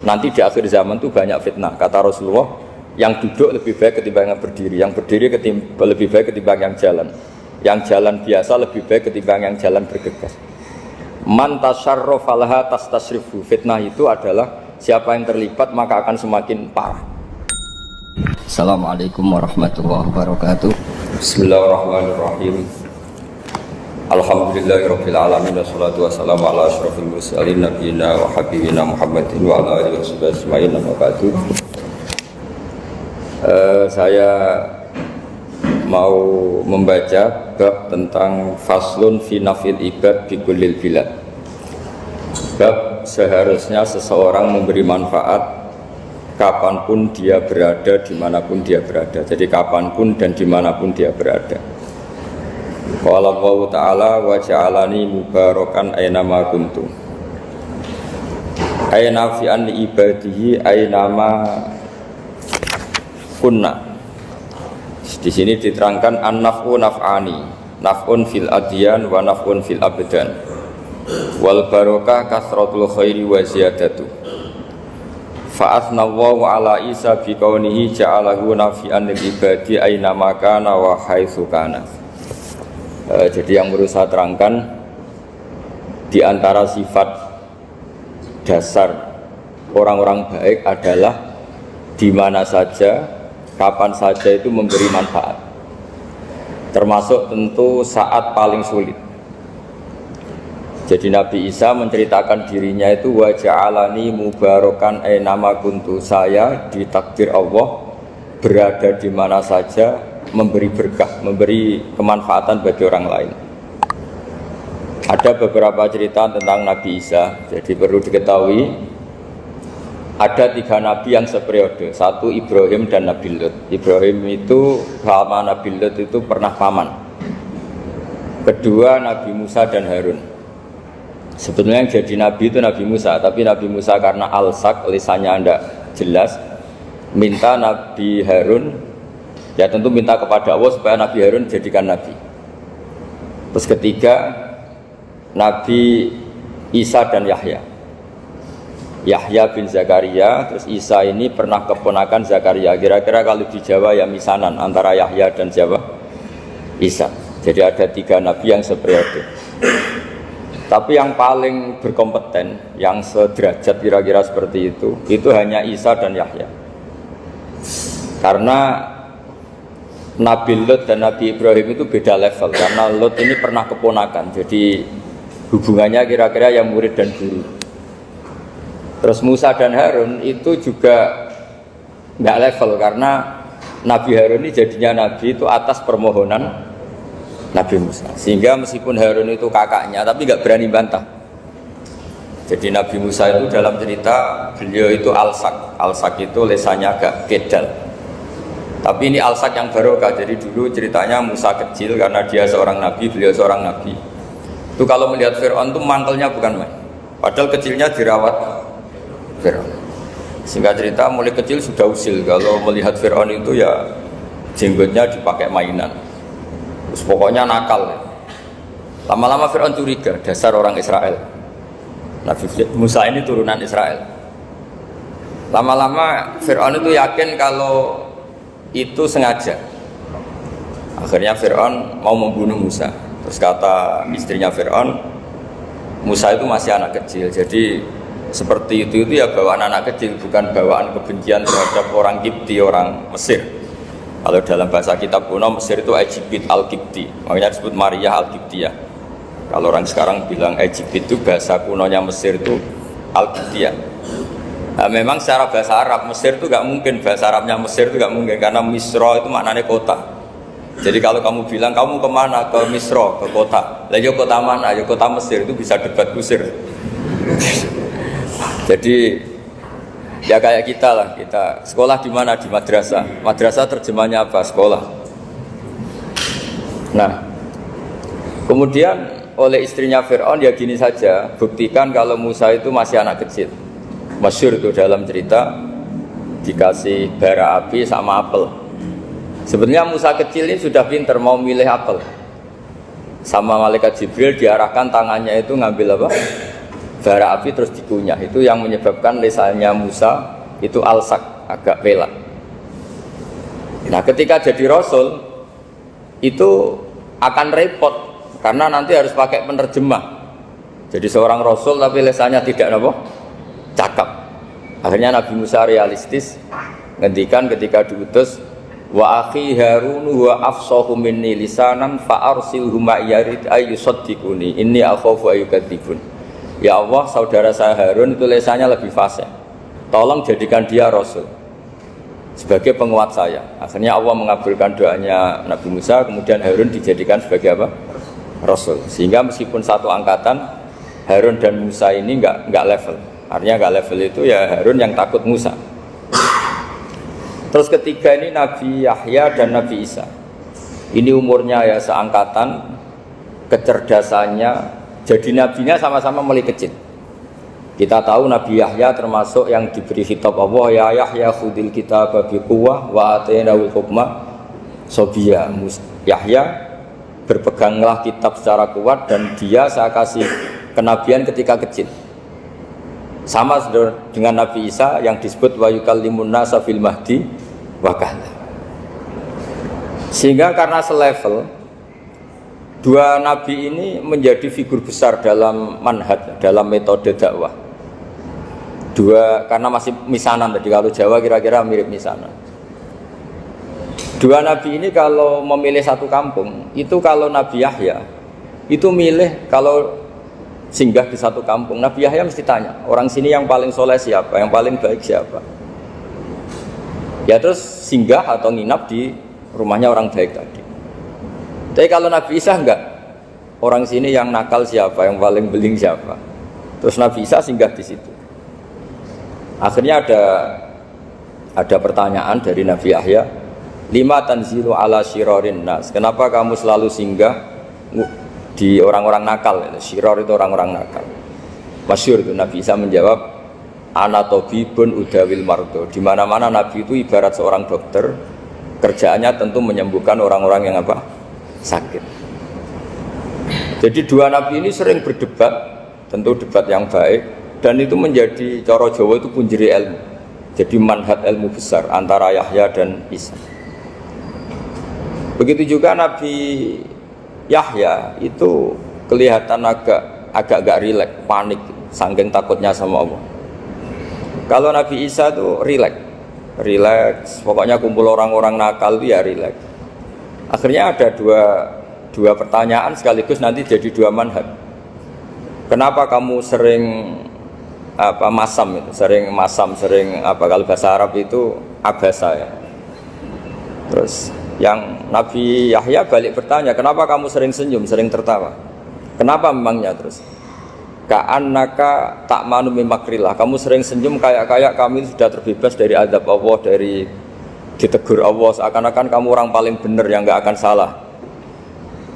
nanti di akhir zaman itu banyak fitnah. Kata Rasulullah, yang duduk lebih baik ketimbang yang berdiri, yang berdiri lebih baik ketimbang yang jalan biasa lebih baik ketimbang yang jalan bergegas. Man tasyarrafa laha tastasrifu. Fitnah itu adalah siapa yang terlibat maka akan semakin parah. Assalamualaikum warahmatullahi wabarakatuh. Bismillahirrahmanirrahim. Alhamdulillahirabbil alamin wassalatu wassalamu ala asyrofil mursalin nabiyina wa habibina Muhammadin wa ala alihi washabihi wa ba'du. Saya mau membaca bab tentang faslun fi nafil ibad bi kullil bilad. Bab seharusnya seseorang memberi manfaat kapanpun dia berada, dimanapun dia berada. Jadi kapanpun dan dimanapun dia berada. Qala Allah Ta'ala wa ja'alani mubarakan aynama kuntu. Ayna fi an ibadihi aynama kunna. Di sini diterangkan an-naf'u naf'ani, naf'un fil adyan wa naf'un fil abdan. Wal barakah kasratul khairi wa ziyadatu. Fa'athna Allahu ala Isa bi kaunihi ja'alahu nafi'an lil ibadi aina makana wa haitsu kana. Jadi yang perlu saya terangkan, di antara sifat dasar orang-orang baik adalah di mana saja, kapan saja itu memberi manfaat. Termasuk tentu saat paling sulit. Jadi Nabi Isa menceritakan dirinya itu wa ja'alani mubarakan aynama kuntu. Saya ditakdir Allah berada di mana saja, memberi berkah, memberi kemanfaatan bagi orang lain. Ada beberapa cerita tentang Nabi Isa. Jadi perlu diketahui ada 3 nabi yang seperiode. Satu Ibrahim dan Nabi Lut. Ibrahim itu sama Nabi Lut itu pernah paman. Kedua Nabi Musa dan Harun. Sebetulnya yang jadi nabi itu Nabi Musa, tapi Nabi Musa karena alsak, lisannya tidak jelas, minta Nabi Harun, ya tentu minta kepada Allah supaya Nabi Harun jadikan nabi. Terus ketiga Nabi Isa dan Yahya. Yahya bin Zakaria, terus Isa ini pernah keponakan Zakaria. Kira-kira kalau di Jawa ya misanan antara Yahya dan Jawa Isa. Jadi ada 3 nabi yang seperiode. Tapi yang paling berkompeten, yang sederajat kira-kira seperti itu hanya Isa dan Yahya. Karena Nabi Lut dan Nabi Ibrahim itu beda level. Karena Lut ini pernah keponakan, jadi hubungannya kira-kira yang murid dan guru. Terus Musa dan Harun itu juga nggak level, karena Nabi Harun ini jadinya nabi itu atas permohonan Nabi Musa. Sehingga meskipun Harun itu kakaknya, tapi nggak berani bantah. Jadi Nabi Musa itu dalam cerita beliau itu alsak. Alsak itu lesannya agak kedal. Tapi ini alsak yang barokah. Jadi dulu ceritanya Musa kecil karena dia seorang nabi, beliau seorang nabi. Itu kalau melihat Fir'aun itu mantelnya bukan main. Padahal kecilnya dirawat Fir'aun. Sehingga cerita mulai kecil sudah usil. Kalau melihat Fir'aun itu ya jenggotnya dipakai mainan. Terus pokoknya nakal. Lama-lama Fir'aun curiga, dasar orang Israel. Nabi Musa ini turunan Israel. Lama-lama Fir'aun itu yakin kalau itu sengaja. Akhirnya Fir'aun mau membunuh Musa. Terus kata istrinya Fir'aun, Musa itu masih anak kecil. Jadi seperti itu ya bawaan anak kecil, bukan bawaan kebencian terhadap orang Kipti, orang Mesir. Kalau dalam bahasa kitab kuno Mesir itu Egypt al-Kipti, makanya disebut Maria al-Kiptiyah. Kalau orang sekarang bilang Egypt itu bahasa kunonya Mesir itu al-Kiptiyah. Nah, memang secara bahasa Arab Mesir itu gak mungkin, bahasa Arabnya Mesir itu gak mungkin, karena Misro itu maknanya kota. Jadi kalau kamu bilang kamu kemana, ke Misro, ke kota, lah ya kota mana, ya kota Mesir, itu bisa debat kusir. Jadi ya kayak kita lah, kita sekolah di mana, di madrasah. Madrasah terjemahnya apa? Sekolah. Nah, kemudian oleh istrinya Fir'aun ya gini saja, buktikan kalau Musa itu masih anak kecil. Masyhur itu dalam cerita, dikasih bara api sama apel. Sebenarnya Musa kecil ini sudah pinter mau milih apel. Sama malaikat Jibril diarahkan tangannya itu ngambil apa? bara api terus dikunyah. Itu yang menyebabkan lisannya Musa itu alsak, agak pelak. Nah ketika jadi Rasul itu akan repot karena nanti harus pakai penerjemah. Jadi seorang Rasul tapi lisannya tidak apa? Cakap. Akhirnya Nabi Musa realistis ngendikan ketika diutus, wa akhi Harun wa afsahu minni lisanan fa arsilhu ma'yarid ayyusaddiquni inni akhafu ayyukadzibun. Ya Allah, saudara saya Harun itu lisannya lebih fasih. Tolong jadikan dia Rasul sebagai penguat saya. Akhirnya Allah mengabulkan doanya Nabi Musa, kemudian Harun dijadikan sebagai apa? Rasul. Sehingga meskipun satu angkatan, Harun dan Musa ini enggak level. Artinya enggak level itu ya Harun yang takut Musa. Terus ketiga ini Nabi Yahya dan Nabi Isa. Ini umurnya ya seangkatan, kecerdasannya, jadi nabinya sama-sama mulai kecil. Kita tahu Nabi Yahya termasuk yang diberi khitab Allah, ya Yahya khudil kitaba biquwwah wa atainahul hukma sobiyya. Yahya berpeganglah kitab secara kuat dan dia saya kasih kenabian ketika kecil. Sama dengan Nabi Isa yang disebut wa yukallimun nasa fil mahdi wa kahla. Sehingga karena selevel, dua nabi ini menjadi figur besar dalam manhaj, dalam metode dakwah. Dua karena masih misanan tadi, kalau Jawa kira-kira mirip misanan. Dua nabi ini kalau memilih satu kampung, itu kalau Nabi Yahya itu milih kalau singgah di satu kampung, Nabi Yahya mesti tanya, orang sini yang paling soleh siapa, yang paling baik siapa. Ya terus singgah atau nginap di rumahnya orang baik tadi. Tapi kalau Nabi Isa enggak, orang sini yang nakal siapa, yang paling beling siapa. Terus Nabi Isa singgah di situ. Akhirnya ada pertanyaan dari Nabi Yahya, lima tanzilu ala syirarin nas. Kenapa kamu selalu singgah di orang-orang nakal? Syiror itu orang-orang nakal. Masyhur itu Nabi Isa menjawab, ana tabibun udawil mardo. Di mana-mana Nabi itu ibarat seorang dokter, kerjaannya tentu menyembuhkan orang-orang yang apa? Sakit. Jadi dua nabi ini sering berdebat, tentu debat yang baik, dan itu menjadi cara Jawa itu punjeri ilmu. Jadi manhaj ilmu besar antara Yahya dan Isa. Begitu juga Nabi Yahya itu kelihatan agak rileks, panik, saking takutnya sama Allah. Kalau Nabi Isa itu rileks, pokoknya kumpul orang-orang nakal itu ya rileks. Akhirnya ada dua pertanyaan sekaligus nanti jadi dua manhaj. Kenapa kamu sering masam itu, sering kalau bahasa Arab itu abasa ya. Terus yang Nabi Yahya balik bertanya, kenapa kamu sering senyum, sering tertawa? Kenapa memangnya? Terus ka'annaka ta'manu min makrillah, kamu sering senyum kayak kami sudah terbebas dari azab Allah, dari ditegur Allah, seakan-akan kamu orang paling benar yang nggak akan salah.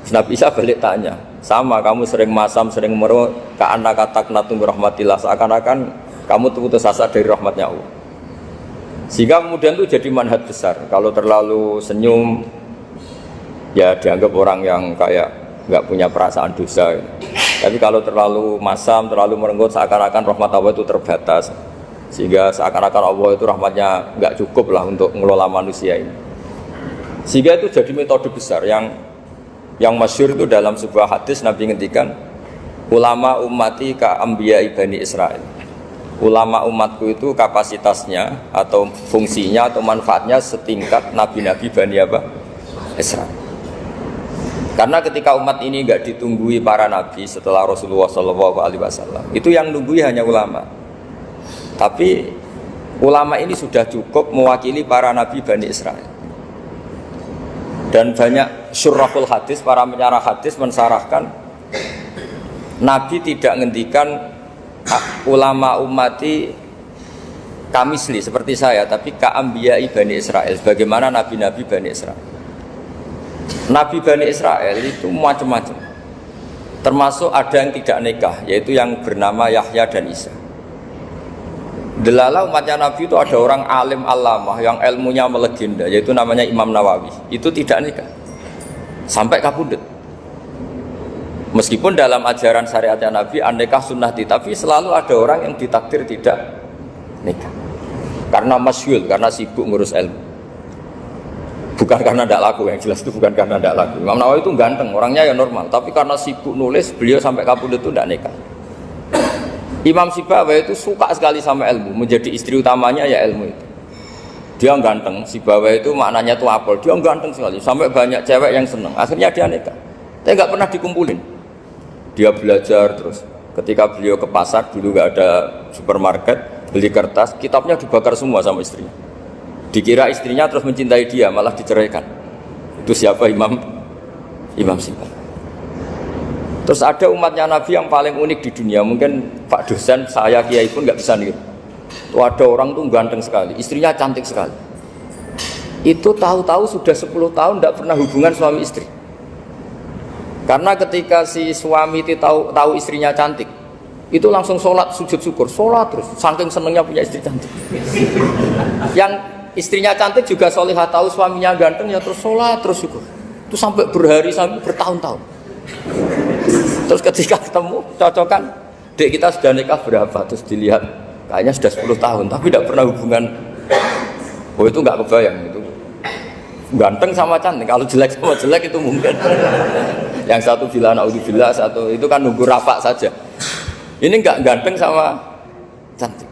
Nabi Isa balik tanya, sama kamu sering masam, sering merut, ka'annaka taqnatu min rahmatillah, seakan-akan kamu putus asa dari rahmatnya Allah. Sehingga kemudian itu jadi manhaj besar. Kalau terlalu senyum ya dianggap orang yang kayak nggak punya perasaan dosa. Tapi kalau terlalu masam, terlalu merenggut, seakan-akan rahmat Allah itu terbatas. Sehingga seakan-akan Allah itu rahmatnya nggak cukup lah untuk mengelola manusia ini. Sehingga itu jadi metode besar yang masyhur itu dalam sebuah hadis Nabi ngendikan, ulama ummati ka anbiya Bani Israil. Ulama umatku itu kapasitasnya atau fungsinya atau manfaatnya setingkat nabi-nabi Bani Israil. Karena ketika umat ini nggak ditunggui para nabi setelah Rasulullah SAW, itu yang nunggui hanya ulama. Tapi ulama ini sudah cukup mewakili para nabi Bani Israil. Dan banyak syurahul hadis, para penyarah hadis mensarahkan, Nabi tidak ngendikan ulama ummati kamisli seperti saya, tapi ka'ambiyai Bani Israil, bagaimana nabi-nabi Bani Israil. Nabi Bani Israel itu macam-macam, termasuk ada yang tidak nikah, yaitu yang bernama Yahya dan Isa. Delala umatnya Nabi itu ada orang alim alamah yang ilmunya melegenda, yaitu namanya Imam Nawawi. Itu tidak nikah sampai kapundut. Meskipun dalam ajaran syariatnya Nabi an-nikah sunnati, tapi selalu ada orang yang ditakdir tidak nikah karena masyhul, karena sibuk ngurus ilmu. Bukan karena tidak laku, yang jelas itu bukan karena tidak laku. Imam Nawawi itu ganteng, orangnya ya normal, tapi karena sibuk nulis, beliau sampai kabudut itu tidak nikah. Imam Sibawayh itu suka sekali sama ilmu, menjadi istri utamanya ya ilmu itu. Dia ganteng, Sibawayh itu maknanya itu apel, dia ganteng sekali, sampai banyak cewek yang seneng. Akhirnya dia nikah, tapi nggak pernah dikumpulin. Dia belajar terus. Ketika beliau ke pasar, dulu nggak ada supermarket, beli kertas, kitabnya dibakar semua sama istrinya. Dikira istrinya terus mencintai dia, malah diceraikan. Itu siapa? Imam Sibawayh. Terus ada umatnya Nabi yang paling unik di dunia, mungkin Pak dosen, saya kiai pun nggak bisa niru. Tuh ada orang tuh ganteng sekali, istrinya cantik sekali. Itu tahu-tahu sudah 10 tahun tidak pernah hubungan suami istri. Karena ketika si suami itu tahu istrinya cantik, itu langsung sholat sujud syukur, sholat terus, saking senengnya punya istri cantik. Yang istrinya cantik juga solihah, tahu suaminya ganteng ya terus sholat terus syukur. Itu sampai berhari, sampai bertahun-tahun. Terus ketika ketemu, cocokan, dek kita sudah nikah berapa? Terus dilihat, kayaknya sudah 10 tahun, tapi tidak pernah hubungan. Oh itu nggak kebayang, itu ganteng sama cantik. Kalau jelek sama jelek itu mungkin. Yang satu bilang naudzubillah, satu itu kan nunggu rafa saja. Ini nggak ganteng sama cantik.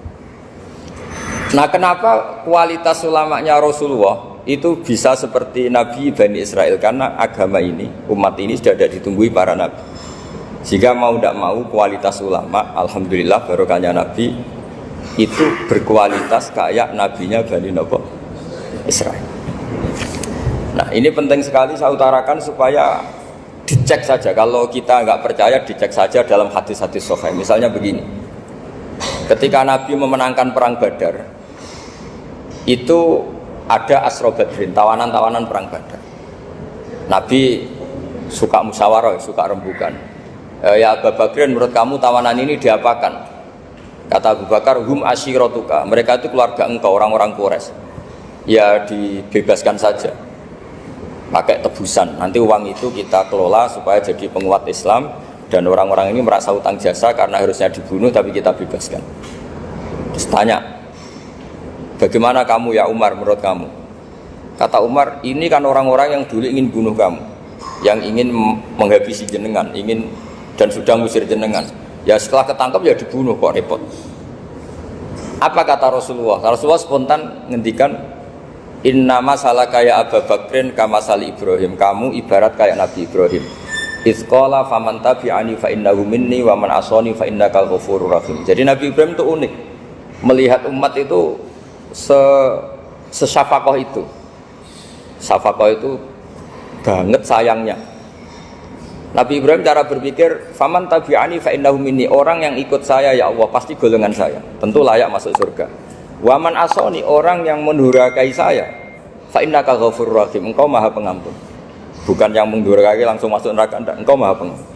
Nah kenapa kualitas ulamanya Rasulullah itu bisa seperti Nabi Bani Israel? Karena agama ini, umat ini sudah ada ditunggui para nabi. Jika mau tidak mau kualitas ulama, alhamdulillah barokahnya Nabi itu berkualitas kayak nabinya Bani Israel. Nah ini penting sekali saya utarakan supaya dicek saja. Kalau kita nggak percaya, dicek saja dalam hadis-hadis sahih. Misalnya begini, ketika Nabi memenangkan perang Badar, itu ada Asra Badrin, tawanan-tawanan perang Badar. Nabi suka musyawarah, suka rembukan. Ya Abu Bakrin, menurut kamu tawanan ini diapakan? Kata Abu Bakar, hum asyiratuka, mereka itu keluarga engkau, orang-orang Quraisy. Ya dibebaskan saja, pakai tebusan. Nanti uang itu kita kelola supaya jadi penguat Islam, dan orang-orang ini merasa utang jasa karena harusnya dibunuh, tapi kita bebaskan. Terus tanya, bagaimana kamu ya Umar, menurut kamu? Kata Umar, ini kan orang-orang yang dulu ingin bunuh kamu, yang ingin menghabisi jenengan, ingin dan sudah ngusir jenengan. Ya setelah ketangkap ya dibunuh, kok repot. Apa kata Rasulullah? Rasulullah spontan ngendikan, inna masalah kayak Abu Bakrin kamasali Ibrahim, kamu ibarat kayak Nabi Ibrahim. Izqala faman tabi'ani fa innahu minni wa man asani fa innakal ghafurur rahim. Jadi Nabi Ibrahim itu unik, melihat umat itu sesyafakoh itu. Syafakoh itu banget sayangnya. Nabi Ibrahim cara berpikir, faman tabi'ani fa innahu minni, orang yang ikut saya ya Allah pasti golongan saya, tentu layak masuk surga. Wa man asani, orang yang mendurhakai saya, fa innakal ghafurur rahim, engkau Maha Pengampun. Bukan yang mendurhakai langsung masuk neraka, enggak, engkau Maha Pengampun.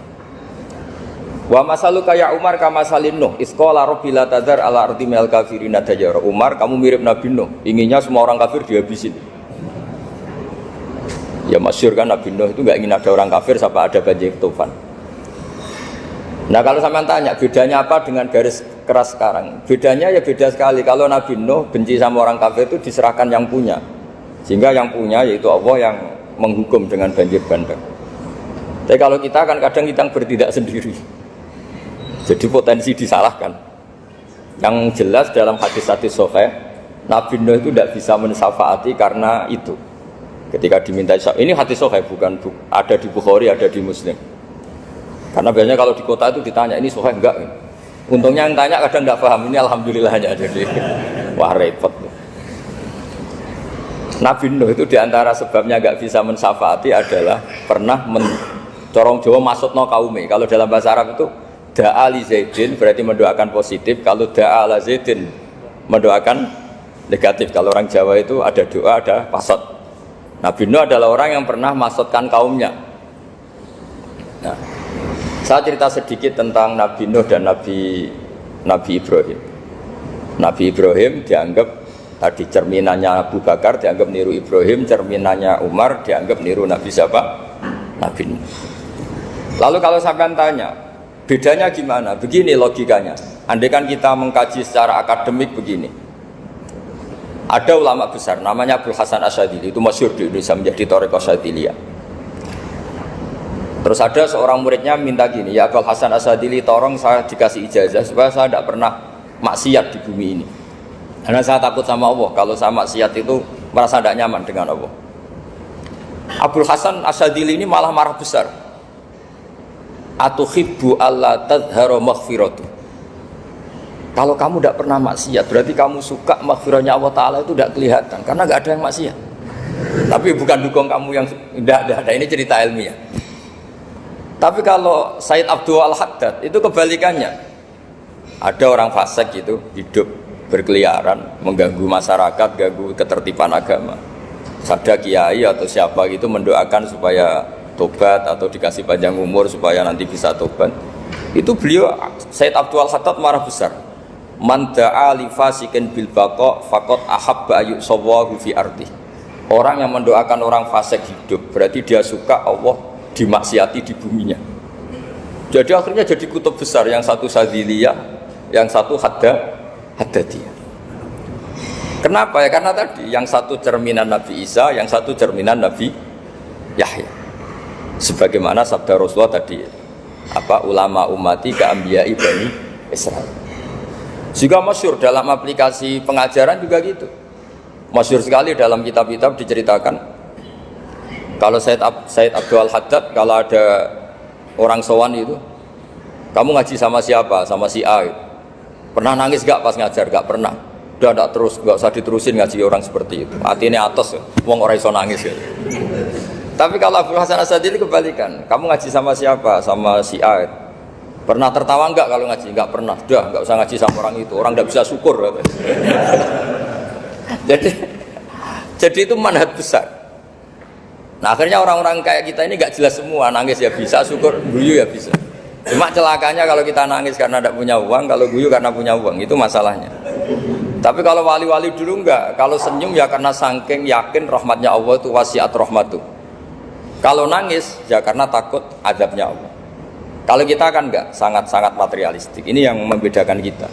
Wa masaluka ya Umar kama salin Nuh, isqala rabbil la tadzar ala ardi minal kafirina dajjara. Umar, kamu mirip Nabi Nuh, inginnya semua orang kafir dihabisin. Ya masyhur kan Nabi Nuh itu nggak ingin ada orang kafir sampai ada banjir tufan. Nah kalau sampean tanya bedanya apa dengan garis keras sekarang? Bedanya ya beda sekali. Kalau Nabi Nuh benci sama orang kafir itu diserahkan yang punya, sehingga yang punya yaitu Allah yang menghukum dengan banjir bandang. Tapi kalau kita kan kadang kita bertindak sendiri, jadi potensi disalahkan. Yang jelas dalam hadis-hadis sahih, Nabi Nuh itu tidak bisa mensyafaati karena itu. Ketika diminta, ini hadis sahih, bukan ada di Bukhari, ada di Muslim. Karena biasanya kalau di kota itu ditanya, ini sahih enggak? Untungnya yang tanya kadang enggak paham, ini alhamdulillahnya. Jadi wah repot. Nabi Nuh itu diantara sebabnya enggak bisa mensyafaati adalah pernah corong Jawa maksudno kaume. Kalau dalam bahasa Arab itu da'a li Zaidin berarti mendoakan positif, kalau da'a la Zaidin mendoakan negatif. Kalau orang Jawa itu ada doa, ada pasot. Nabi Nuh adalah orang yang pernah maksudkan kaumnya. Nah, saya cerita sedikit tentang Nabi Nuh dan Nabi Ibrahim. Nabi Ibrahim dianggap tadi cerminannya Abu Bakar, dianggap niru Ibrahim, cerminannya Umar, dianggap niru Nabi siapa? Nabi Nuh. Lalu kalau sampean tanya, bedanya gimana? Begini logikanya. Andai kan kita mengkaji secara akademik begini. Ada ulama besar namanya Abdul Hasan Asyadzili, itu masyhur di Indonesia menjadi Thariqah Syadziliyah. Terus ada seorang muridnya minta gini, ya Abdul Hasan Asyadzili, tolong saya dikasih ijazah supaya saya tidak pernah maksiat di bumi ini. Karena saya takut sama Allah, kalau saya maksiat itu merasa tidak nyaman dengan Allah. Abdul Hasan Asyadzili ini malah marah besar. Atuhibbu alla tadhharu maghfiratu. Kalau kamu tidak pernah maksiat, berarti kamu suka maghfirahnya Allah Ta'ala itu tidak kelihatan, karena nggak ada yang maksiat. Tapi bukan dukung kamu yang tidak ada, ini cerita ilmiah. Tapi kalau Said Abdul Al-Haddad itu kebalikannya. Ada orang fasik itu hidup berkeliaran, mengganggu masyarakat, ganggu ketertiban agama. Ada kiai atau siapa gitu mendoakan supaya tobat atau dikasih panjang umur supaya nanti bisa tobat. Itu beliau Said Abdul Al-Haddad marah besar. Man da'a li fasikin bil baqa faqad ahabba ayyusawahu fi ardi. Orang yang mendoakan orang fasik hidup berarti dia suka Allah dimaksiati di buminya. Jadi akhirnya jadi kutub besar, yang satu Syadziliyah, yang satu Haddadiyah. Kenapa ya? Karena tadi yang satu cerminan Nabi Isa, yang satu cerminan Nabi Yahya. Sebagaimana sabda Rasulullah tadi, ulama ummati ka anbiya'i bani Israil. Juga masyhur dalam aplikasi pengajaran juga gitu. Masyhur sekali dalam kitab-kitab diceritakan. Kalau Said Abdul Al-Haddad, kalau ada orang sowan itu, kamu ngaji sama siapa? Sama si A. Pernah nangis gak pas ngajar? Gak pernah. Udah gak usah diterusin ngaji orang seperti itu. Hatinya atas, wong ora iso nangis ya. Tapi kalau Abdul Hasan Asyadzili kebalikan. Kamu ngaji sama siapa? Sama si A. Pernah tertawa enggak kalau ngaji? Enggak pernah. Udah, enggak usah ngaji sama orang itu. Orang enggak bisa syukur. Jadi itu manhaj besar. Nah, akhirnya orang-orang kayak kita ini enggak jelas semua. Nangis ya bisa, syukur, guyu ya bisa. Cuma celakanya kalau kita nangis karena tidak punya uang, kalau guyu karena punya uang, itu masalahnya. Tapi kalau wali-wali dulu enggak. Kalau senyum ya karena saking yakin rahmatnya Allah itu wasiat rahmatu. Kalau nangis ya karena takut azabnya Allah. Kalau kita kan enggak, sangat-sangat materialistik. Ini yang membedakan kita.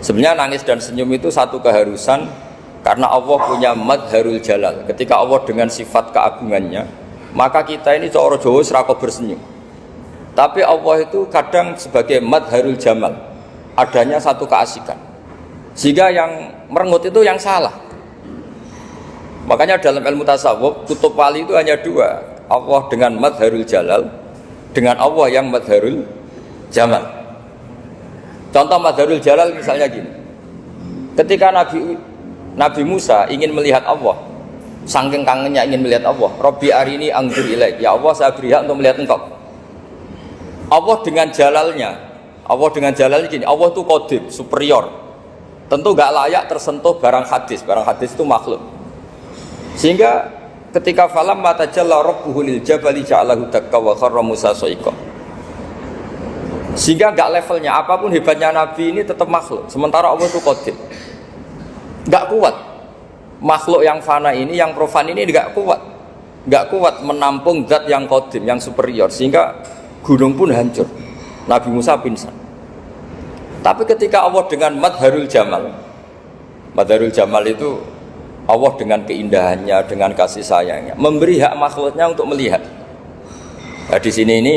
Sebenarnya nangis dan senyum itu satu keharusan karena Allah punya madharul jalal. Ketika Allah dengan sifat keagungannya, maka kita ini coro Jawa serako bersenyum. Tapi Allah itu kadang sebagai madharul jamal, adanya satu keasikan. Sehingga yang merengut itu yang salah. Makanya dalam ilmu tasawuf, kutub wali itu hanya dua. Allah dengan madharul jalal, dengan Allah yang madharul jamal. Contoh madharul jalal misalnya gini. Ketika Nabi Musa ingin melihat Allah, saking kangennya ingin melihat Allah, Rabbi arini anzur ilaik, ya Allah saya beri hak untuk melihat engkau. Allah dengan jalalnya gini, Allah itu qadim, superior. Tentu gak layak tersentuh barang hadis itu makhluk. Sehingga ketika falam mata jalla rabbuhu lil jabali ja'alahu dakka wa kharra Musa sa'iqa. Sehingga enggak levelnya, apapun hebatnya Nabi ini tetap makhluk. Sementara Allah itu qadim. Enggak kuat. Makhluk yang fana ini, yang profan ini enggak kuat. Enggak kuat menampung zat yang qadim, yang superior, sehingga gunung pun hancur. Nabi Musa pingsan. Tapi ketika Allah dengan madharul jamal itu Allah dengan keindahannya, dengan kasih sayangnya, memberi hak makhluknya untuk melihat. Nah, di sini ini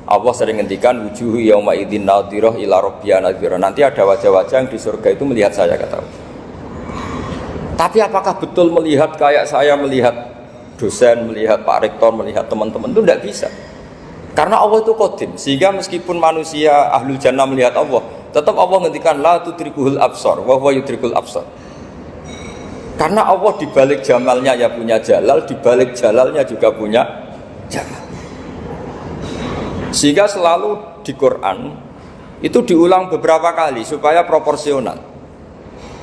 Allah sering ngendikan wujuhu yauma idzin nadhirah ila rabbiha nadhirah. Nanti ada wajah-wajah yang di surga itu melihat saya, kata Allah. Tapi apakah betul melihat kayak saya melihat dosen, melihat Pak Rektor, melihat teman-teman? Itu tidak bisa. Karena Allah itu qadim, sehingga meskipun manusia ahlul jannah melihat Allah, tetap Allah ngendikan la tudrikuhul absar wa huwa yudrikul absar. Karena Allah dibalik jamalnya ya punya jalal, dibalik jalalnya juga punya jamal. Sehingga selalu di Quran itu diulang beberapa kali supaya proporsional.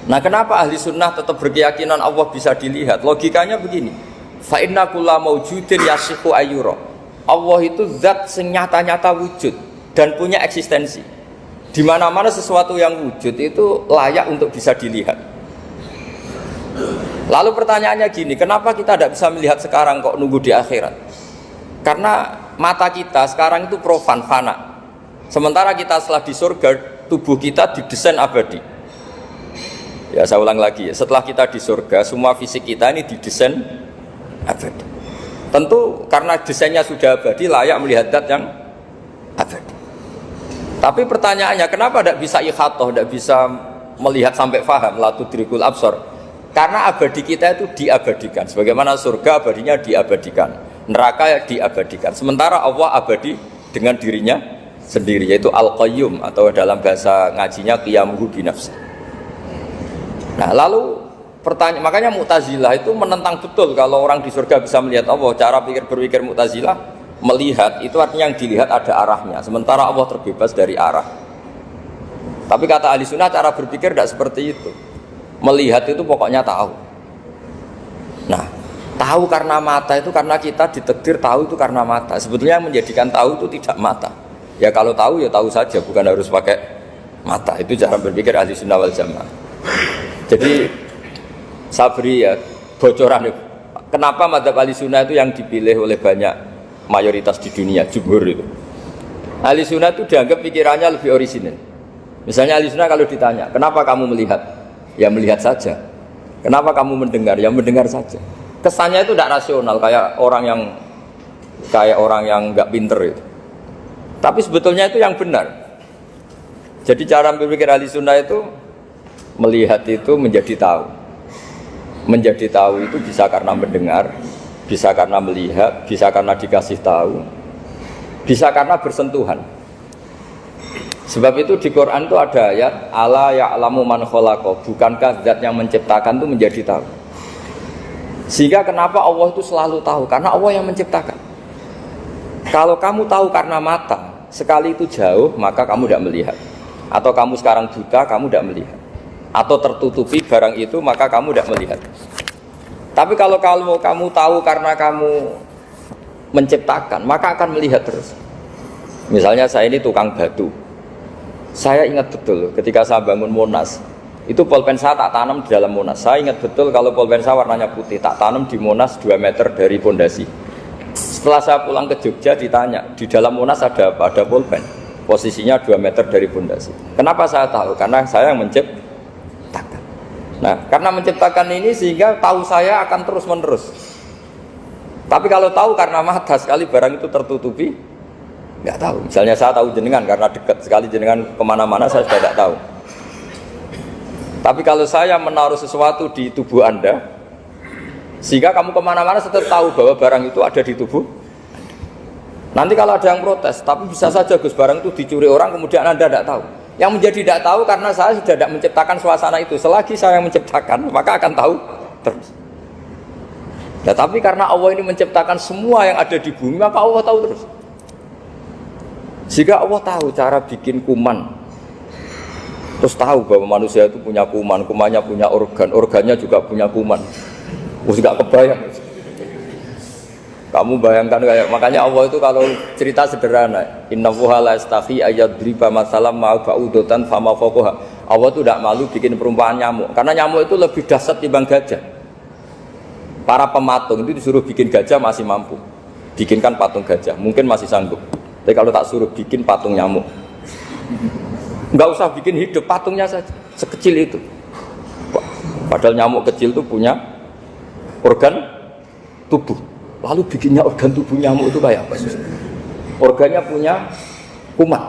Nah, kenapa ahli sunnah tetap berkeyakinan Allah bisa dilihat? Logikanya begini, fa inna kulla maujudin yasihu ayyura. Allah itu zat sing nyata-nyata wujud dan punya eksistensi. Di mana-mana sesuatu yang wujud itu layak untuk bisa dilihat. Lalu pertanyaannya gini, kenapa kita tidak bisa melihat sekarang kok nunggu di akhirat? Karena mata kita sekarang itu profan, fana. Sementara kita setelah di surga, tubuh kita didesain abadi. Ya saya ulang lagi ya, setelah kita di surga, semua fisik kita ini didesain abadi. Tentu karena desainnya sudah abadi, layak melihat zat yang abadi. Tapi pertanyaannya, kenapa tidak bisa ikhatoh, tidak bisa melihat sampai faham, la tudrikul absar? Karena abadi kita itu diabadikan. Sebagaimana surga abadinya diabadikan, neraka diabadikan. Sementara Allah abadi dengan dirinya sendiri, yaitu Al-Qayyum, atau dalam bahasa ngajinya qiyamuhu binafsi. Nah lalu makanya Mu'tazilah itu menentang betul kalau orang di surga bisa melihat Allah. Cara berpikir Mu'tazilah, melihat itu artinya yang dilihat ada arahnya, sementara Allah terbebas dari arah. Tapi kata ahli sunnah cara berpikir tidak seperti itu. Melihat itu pokoknya tahu. Nah, tahu karena mata itu karena kita ditakdir tahu itu karena mata. Sebetulnya yang menjadikan tahu itu tidak mata. Ya kalau tahu ya tahu saja, bukan harus pakai mata. Itu cara berpikir ahli sunnah wal jamaah. Jadi sabri ya bocoran. Kenapa madzhab ahli sunnah itu yang dipilih oleh banyak mayoritas di dunia, jumhur itu. Ahli sunnah itu dianggap pikirannya lebih orisinal. Misalnya ahli sunnah kalau ditanya, kenapa kamu melihat? Ya melihat saja. Kenapa kamu mendengar? Ya mendengar saja. Kesannya itu tidak rasional, kayak orang yang nggak pinter itu. Tapi sebetulnya itu yang benar. Jadi cara berpikir ahli sunnah itu melihat itu menjadi tahu. Menjadi tahu itu bisa karena mendengar, bisa karena melihat, bisa karena dikasih tahu, bisa karena bersentuhan. Sebab itu di Quran itu ada ayat ala ya'lamu man khalaqa, bukankah zat yang menciptakan itu menjadi tahu. Sehingga kenapa Allah itu selalu tahu? Karena Allah yang menciptakan. Kalau kamu tahu karena mata, sekali itu jauh maka kamu tidak melihat. Atau kamu sekarang buta, kamu tidak melihat. Atau tertutupi barang itu maka kamu tidak melihat. Tapi kalau kamu tahu karena kamu menciptakan, maka akan melihat terus. Misalnya saya ini tukang batu. Saya ingat betul ketika saya bangun Monas, itu pulpen saya tak tanam di dalam Monas. Saya ingat betul kalau pulpen saya warnanya putih, tak tanam di Monas 2 meter dari pondasi. Setelah saya pulang ke Jogja ditanya, di dalam Monas ada apa? Ada pulpen, posisinya 2 meter dari pondasi. Kenapa saya tahu? Karena saya yang menciptakan. Nah, karena menciptakan ini sehingga tahu saya akan terus menerus. Tapi kalau tahu karena mata, sekali barang itu tertutupi, nggak tahu. Misalnya saya tahu jenengan karena dekat sekali jenengan kemana-mana saya sudah tidak tahu. Tapi kalau saya menaruh sesuatu di tubuh Anda, sehingga kamu kemana-mana tetap tahu bahwa barang itu ada di tubuh Anda. Nanti kalau ada yang protes, tapi bisa saja Gus barang itu dicuri orang kemudian Anda tidak tahu. Yang menjadi tidak tahu karena saya sudah tidak menciptakan suasana itu. Selagi saya yang menciptakan, maka akan tahu terus. Nah, tapi karena Allah ini menciptakan semua yang ada di bumi, maka Allah tahu terus. Jika Allah tahu cara bikin kuman, terus tahu bahwa manusia itu punya kuman, kumannya punya organ, organnya juga punya kuman. Terus gak kebayang. Kamu bayangkan kayak, makanya Allah itu kalau cerita sederhana, innallaha la yastahi ayyadriba masalam ma ba'udatan fama fawqaha. Allah itu tidak malu bikin perumpamaan nyamuk, karena nyamuk itu lebih dahsyat dibanding gajah. Para pematung itu disuruh bikin gajah masih mampu, bikinkan patung gajah, mungkin masih sanggup. Tapi kalau tak suruh bikin patung nyamuk, nggak usah bikin hidup, patungnya saja sekecil itu. Padahal nyamuk kecil itu punya organ tubuh. Lalu bikinnya organ tubuh nyamuk itu kayak apa sih? Organnya punya kuman,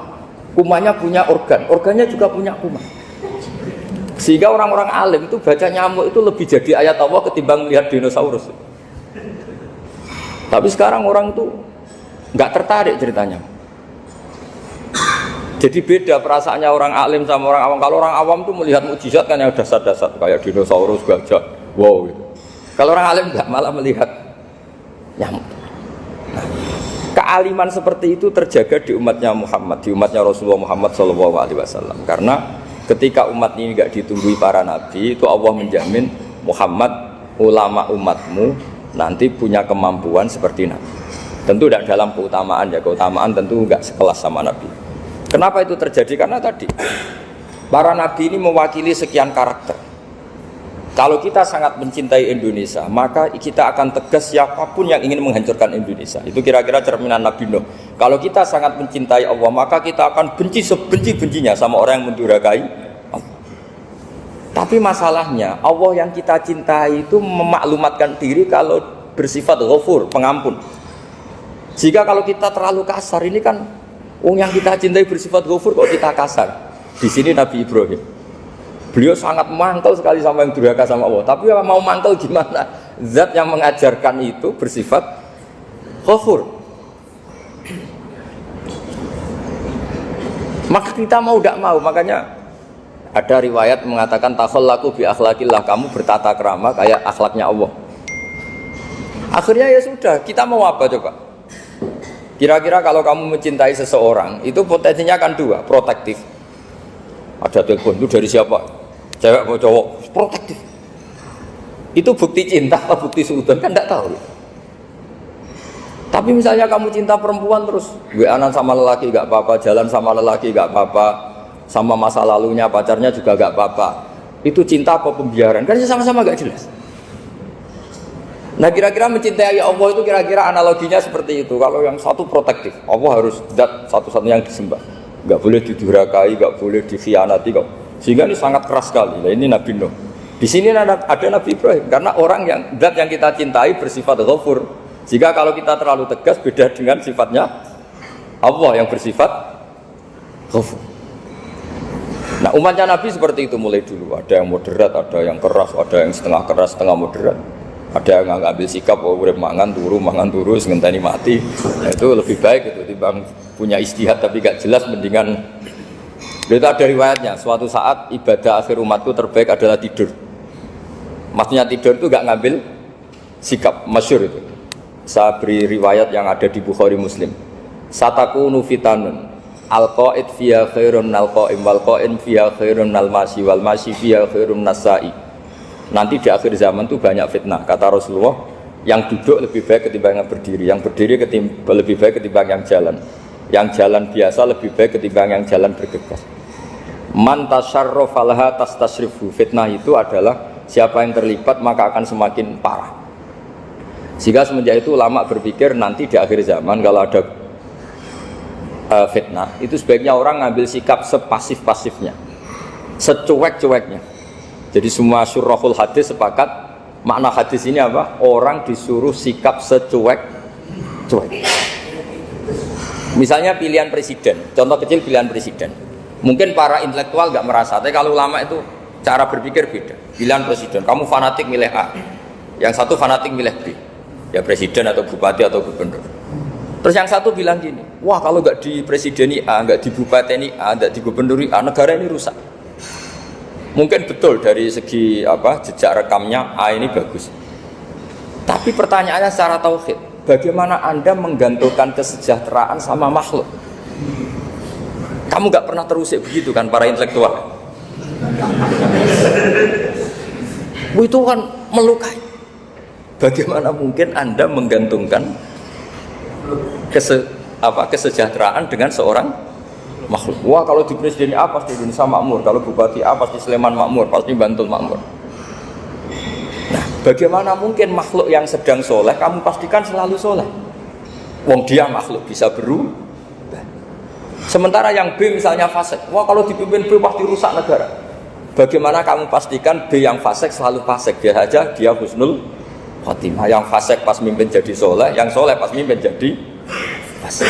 kumannya punya organ, organnya juga punya kuman. Sehingga orang-orang alim itu baca nyamuk itu lebih jadi ayat Allah ketimbang melihat dinosaurus. Tapi sekarang orang itu nggak tertarik ceritanya. Jadi beda perasaannya orang alim sama orang awam. Kalau orang awam tuh melihat mukjizat kan yang dasar-dasar kayak dinosaurus, gajah, wow gitu. Kalau orang alim nggak, malah melihat nyamuk. Nah, kealiman seperti itu terjaga di umatnya Muhammad, di umatnya Rasulullah Muhammad SAW. Karena ketika umat ini nggak ditunggui para nabi, itu Allah menjamin Muhammad, ulama umatmu nanti punya kemampuan seperti nabi. Tentu tidak dalam keutamaan ya, keutamaan tentu nggak sekelas sama nabi. Kenapa itu terjadi? Karena tadi para nabi ini mewakili sekian karakter. Kalau kita sangat mencintai Indonesia, maka kita akan tegas siapapun yang ingin menghancurkan Indonesia. Itu kira-kira cerminan Nabi Nuh. Kalau kita sangat mencintai Allah, maka kita akan benci sebenci-bencinya sama orang yang mendurhakai Allah. Tapi masalahnya, Allah yang kita cintai itu memaklumatkan diri kalau bersifat Ghafur, pengampun. Jika kalau kita terlalu kasar, ini kan yang kita cintai bersifat Ghafur kok kita kasar. Di sini Nabi Ibrahim, beliau sangat mangkel sekali sama yang durhaka sama Allah. Tapi mau mangkel gimana? Zat yang mengajarkan itu bersifat Ghafur. Maka kita mau tidak mau, makanya ada riwayat mengatakan takhallaku bi akhlaqillah, kamu bertata krama kayak akhlaknya Allah. Akhirnya ya sudah, kita mau apa coba? Kira-kira kalau kamu mencintai seseorang, itu potensinya kan dua, protektif. Ada telepon, itu dari siapa? Cewek atau cowok? Protektif. Itu bukti cinta atau bukti suudon? Kan tidak tahu. Tapi misalnya kamu cinta perempuan terus, WA-an sama lelaki gak apa-apa, jalan sama lelaki gak apa-apa, sama masa lalunya pacarnya juga gak apa-apa. Itu cinta apa pembiaran? Kan sama-sama gak jelas. Nah kira-kira mencintai Allah itu kira-kira analoginya seperti itu. Kalau yang satu protektif, Allah harus zat satu-satunya yang disembah, nggak boleh didurhakai, nggak boleh dikhianati kok. Sehingga ini sangat keras sekali. Nah ini Nabi Nuh. Di sini ada Nabi Ibrahim, karena orang yang zat yang kita cintai bersifat Ghafur. Jika kalau kita terlalu tegas, beda dengan sifatnya Allah yang bersifat Ghafur. Nah umatnya Nabi seperti itu mulai dulu. Ada yang moderat, ada yang keras, ada yang setengah keras, setengah moderat. Ada yang ngambil sikap, oh udah mangan turu, ngenteni mati. Nah, itu lebih baik itu timbang punya istihad tapi gak jelas, mendingan. Itu ada riwayatnya. Suatu saat ibadah akhir umatku terbaik adalah tidur. Maksudnya tidur itu gak ngambil sikap, masyhur itu. Saya beri riwayat yang ada di Bukhari Muslim. Satakunu fitanun al-qa'id fiha khairun nal-qa'im wal-qa'im fiha khairun nal-masi wal-masi fiha khairun nas-sa'i. Nanti di akhir zaman itu banyak fitnah, kata Rasulullah. Yang duduk lebih baik ketimbang yang berdiri, yang berdiri lebih baik ketimbang yang jalan biasa lebih baik ketimbang yang jalan bergegas. Man tasyarrafa laha tastasrifu. Fitnah itu adalah siapa yang terlibat maka akan semakin parah. Sehingga semenjak itu ulama berpikir nanti di akhir zaman kalau ada fitnah itu sebaiknya orang ngambil sikap sepasif-pasifnya, secuek-cueknya. Jadi semua syurahul hadis sepakat makna hadis ini apa? Orang disuruh sikap secuek-cuek. Misalnya pilihan presiden, contoh kecil pilihan presiden. Mungkin para intelektual nggak merasa, tapi kalau ulama itu cara berpikir beda. Pilihan presiden, kamu fanatik milih A, yang satu fanatik milih B. Ya presiden atau bupati atau gubernur. Terus yang satu bilang gini, wah kalau nggak di presideni A, nggak di bupati A, nggak di gubernuri A, negara ini rusak. Mungkin betul dari segi jejak rekamnya A ini bagus. Tapi pertanyaannya secara tauhid, bagaimana Anda menggantungkan kesejahteraan sama makhluk? Kamu nggak pernah terusik begitu kan para intelektual? Itu kan melukai. Bagaimana mungkin Anda menggantungkan kesejahteraan dengan seorang makhluk? Wah kalau di presiden A pasti Indonesia makmur, kalau bupati A pasti Sleman makmur, pasti Bantul makmur. Nah bagaimana mungkin makhluk yang sedang soleh kamu pastikan selalu soleh? Wong dia makhluk bisa berubah. Sementara yang B misalnya fasik, wah kalau dipimpin B pasti rusak negara. Bagaimana kamu pastikan B yang fasik selalu fasik? Biar saja dia husnul khotimah. Yang fasik pas mimpin jadi soleh, yang soleh pas mimpin jadi fasik.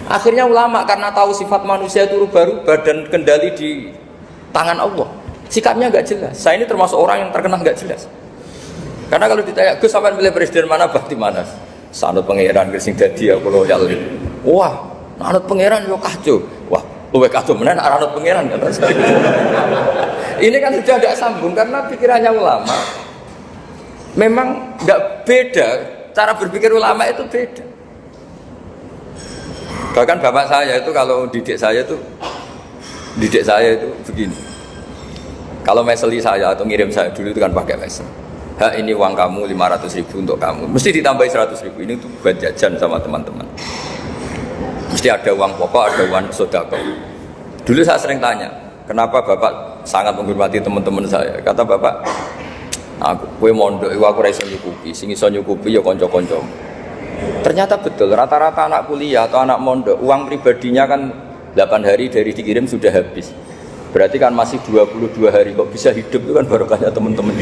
Akhirnya ulama karena tahu sifat manusia itu rubah-rubah dan kendali di tangan Allah, sikapnya nggak jelas. Saya ini termasuk orang yang terkenal nggak jelas. Karena kalau ditanya, Gus sampean pilih presiden mana, bakti mana? Sanut pangeran sing dadi aku loyal. Wah, anut pangeran yo kacau. Wah, luwih kacau menan anut pangeran kata saya. Ini kan sudah tidak sambung karena pikirannya ulama memang nggak beda, cara berpikir ulama itu beda. Bahkan bapak saya itu kalau didik saya itu begini. Kalau meseli saya atau ngirim saya dulu itu kan pakai mesel. Ha ini uang kamu 500.000 untuk kamu. Mesti ditambahi 100.000. Ini tuh buat jajan sama teman-teman. Mesti ada uang pokok, ada uang sodako. Dulu saya sering tanya, kenapa bapak sangat menghormati teman-teman saya? Kata bapak, Kowe mondok iku aku ora iso nyukupi, sing iso nyukupi ya kanca-kanca. Ternyata betul, rata-rata anak kuliah atau anak mondok uang pribadinya kan 8 hari dari dikirim sudah habis. Berarti kan masih 22 hari kok bisa hidup, itu kan barokahnya teman-teman.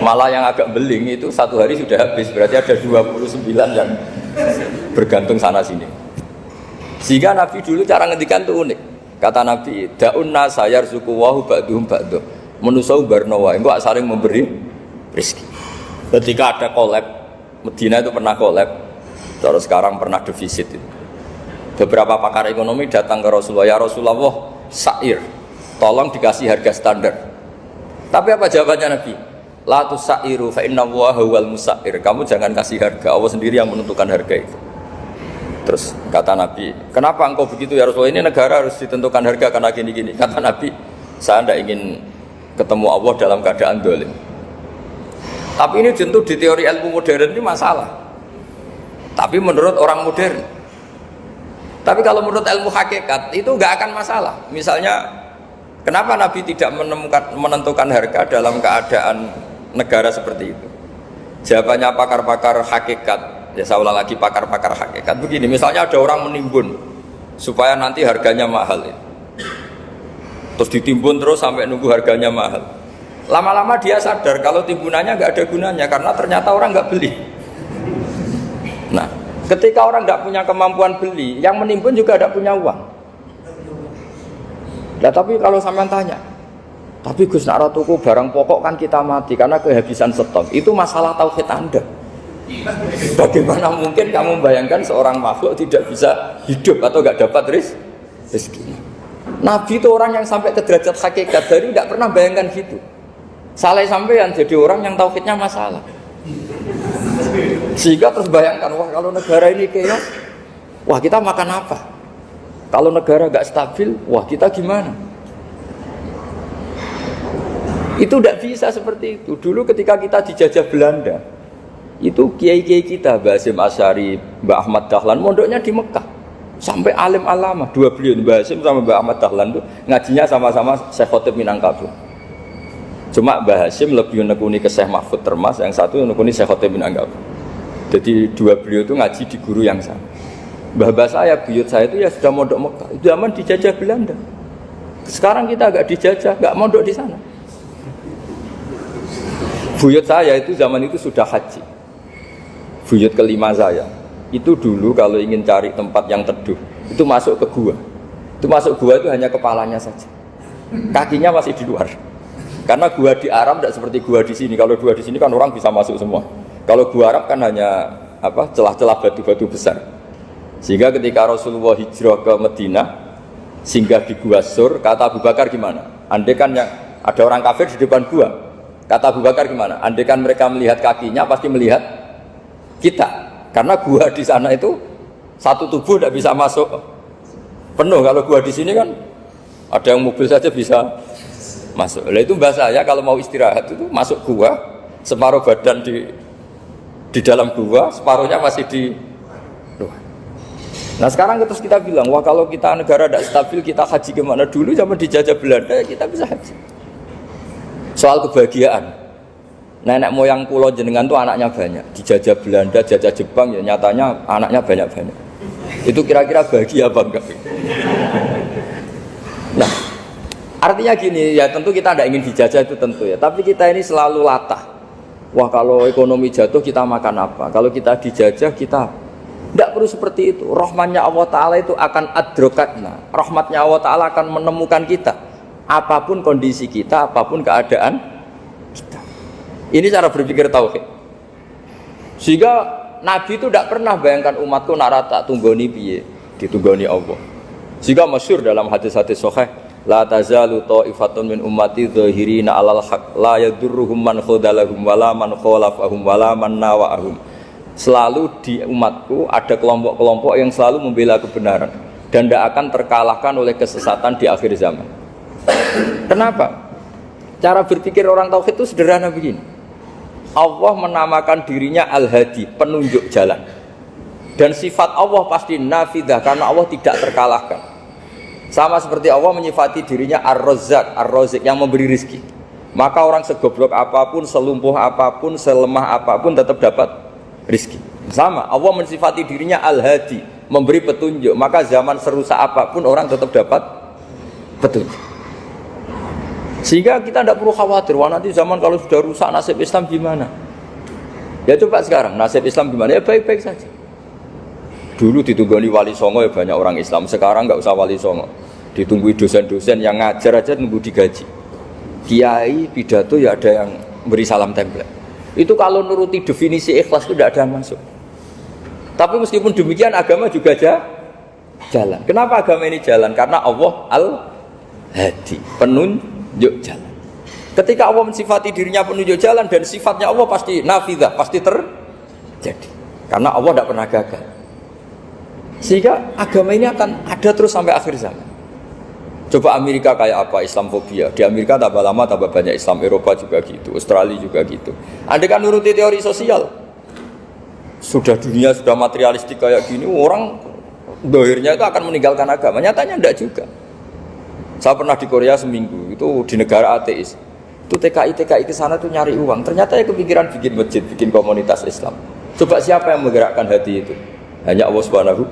Malah yang agak beling itu 1 hari sudah habis, berarti ada 29 yang bergantung sana sini. Sehingga Nabi dulu cara ngendikan itu unik. Kata Nabi, da'un nasa yarzuqu wahu ba'duhum ba'duh. Manusa barnawa, engko saling memberi rezeki. Ketika ada collab, Medina itu pernah collab, terus sekarang pernah defisit. Beberapa pakar ekonomi datang ke Rasulullah, ya Rasulullah, sa'ir, tolong dikasih harga standar. Tapi apa jawabannya Nabi? La tusairu fa inna Allaha huwal musair. Kamu jangan kasih harga, Allah sendiri yang menentukan harga itu. Terus kata Nabi, kenapa engkau begitu ya Rasulullah? Ini negara harus ditentukan harga karena gini-gini. Kata Nabi, saya tidak ingin ketemu Allah dalam keadaan dolim. Tapi ini tentu di teori ilmu modern ini masalah. Tapi menurut orang modern. Tapi kalau menurut ilmu hakikat itu nggak akan masalah. Misalnya, kenapa Nabi tidak menentukan harga dalam keadaan negara seperti itu? Jawabannya pakar-pakar hakikat. Ya saya ulang lagi pakar-pakar hakikat. Begini, misalnya ada orang menimbun supaya nanti harganya mahal. Terus ditimbun terus sampai nunggu harganya mahal. Lama-lama dia sadar kalau timbunannya nggak ada gunanya karena ternyata orang nggak beli. Nah, ketika orang tidak punya kemampuan beli, yang menimbun juga tidak punya uang. Nah, tapi kalau sampean tanya, tapi Gus nak tuku barang pokok kan kita mati karena kehabisan stok. Itu masalah tauhid Anda. Bagaimana mungkin kamu membayangkan seorang makhluk tidak bisa hidup atau nggak dapat rezeki? Nabi itu orang yang sampai ke derajat hakikat, dari tidak pernah bayangkan gitu. Salah sampean jadi orang yang tauhidnya masalah. Sehingga terus bayangkan, wah kalau negara ini chaos, wah kita makan apa? Kalau negara gak stabil, wah kita gimana? Itu tidak bisa seperti itu. Dulu ketika kita dijajah Belanda, itu kiai-kiai kita, Mbah Hasyim Asy'ari, Mbah Ahmad Dahlan, mondoknya di Mekah. Sampai alim alama, dua beliau, Mbah Hasyim sama Mbah Ahmad Dahlan itu ngajinya sama-sama Syekh Khotib Minangkabau. Cuma Mbah Hasyim lebih menekuni ke Syekh Mahfud Termas, yang satu menekuni Syekh Khotib Minangkabau. Jadi dua beliau itu ngaji di guru yang sama. Mbah saya, buyut saya itu ya sudah mondok Mekah. Itu zaman dijajah Belanda. Sekarang kita agak dijajah, agak mondok di sana. Buyut saya itu zaman itu sudah haji. Buyut kelima saya. Itu dulu kalau ingin cari tempat yang teduh, itu masuk ke gua. Itu masuk gua itu hanya kepalanya saja. Kakinya masih di luar. Karena gua di Arab tidak seperti gua di sini. Kalau gua di sini kan orang bisa masuk semua. Kalau gua Arab kan hanya celah-celah batu-batu besar. Sehingga ketika Rasulullah hijrah ke Madinah, singgah di Gua Sur, kata Abu Bakar gimana? Andai kan yang ada orang kafir di depan gua, kata Abu Bakar gimana? Andai kan mereka melihat kakinya, pasti melihat kita. Karena gua di sana itu satu tubuh tidak bisa masuk penuh. Kalau gua di sini kan ada yang mobil saja bisa masuk. Nah itu bahasa saya kalau mau istirahat itu masuk gua, separuh badan di dalam gua, separuhnya masih di luar. Nah sekarang terus kita bilang, wah kalau kita negara tidak stabil, kita haji kemana? Dulu zaman dijajah Belanda kita bisa haji. Soal kebahagiaan, nenek moyang pulau jenengan tuh anaknya banyak. Dijajah Belanda, jajah Jepang, ya nyatanya anaknya banyak-banyak. Itu kira-kira bahagia apa enggak? Nah, artinya gini, ya tentu kita tidak ingin dijajah itu tentu ya. Tapi kita ini selalu latah. Wah kalau ekonomi jatuh kita makan apa? Kalau kita dijajah kita tidak perlu seperti itu. Rahmatnya Allah Ta'ala itu akan adrokatna. Rahmatnya Allah Ta'ala akan menemukan kita. Apapun kondisi kita, apapun keadaan kita. Ini cara berpikir tauhid. Sehingga Nabi itu tidak pernah bayangkan umatku narata tunggoni piye, ditunggoni Allah. Sehingga masyhur dalam hadis-hadis sahih, la tazalu ta'ifatun min ummati dzahirina 'alal haq la yadurruhum man khadalahum wala man khalafahum wala man nawa'ahum. Selalu di umatku ada kelompok-kelompok yang selalu membela kebenaran dan tidak akan terkalahkan oleh kesesatan di akhir zaman. Kenapa? Cara berpikir orang tauhid itu sederhana begini. Allah menamakan dirinya Al-Hadi, penunjuk jalan. Dan sifat Allah pasti nafidah karena Allah tidak terkalahkan. Sama seperti Allah menyifati dirinya Ar-Razzaq, Ar-Razik yang memberi rezeki. maka orang segoblok apapun, selumpuh apapun, selemah apapun tetap dapat rizki. Sama, Allah mensifati dirinya Al-Hadi, memberi petunjuk, maka zaman serusak apapun orang tetap dapat petunjuk. Sehingga kita tidak perlu khawatir, wah nanti zaman kalau sudah rusak nasib Islam gimana? Ya coba sekarang, nasib Islam gimana? Ya baik-baik saja. Dulu ditunggoni wali songo ya banyak orang Islam, sekarang nggak usah wali songo, ditunggu dosen-dosen yang ngajar aja nunggu digaji. Kiai pidato ya ada yang beri salam tempel. Itu kalau nuruti definisi ikhlas itu tidak ada yang masuk. Tapi meskipun demikian agama juga jalan. Kenapa agama ini jalan? Karena Allah Al-Hadi, penunjuk jalan. Ketika Allah mensifati dirinya penunjuk jalan dan sifatnya Allah pasti nafidah, pasti terjadi. Karena Allah tidak pernah gagal. Sehingga agama ini akan ada terus sampai akhir zaman. Coba Amerika kayak apa, Islamfobia. Di Amerika tambah lama tambah banyak Islam, Eropa juga gitu, Australia juga gitu. Andai kan nuruti teori sosial, sudah dunia sudah materialistik kayak gini, orang dohirnya itu akan meninggalkan agama. Nyatanya enggak juga. Saya pernah di Korea seminggu, itu di negara ateis. Itu TKI ke sana tuh nyari uang. Ternyata ya kepikiran bikin masjid, bikin komunitas Islam. Coba siapa yang menggerakkan hati itu? Hanya Allah Subhanahu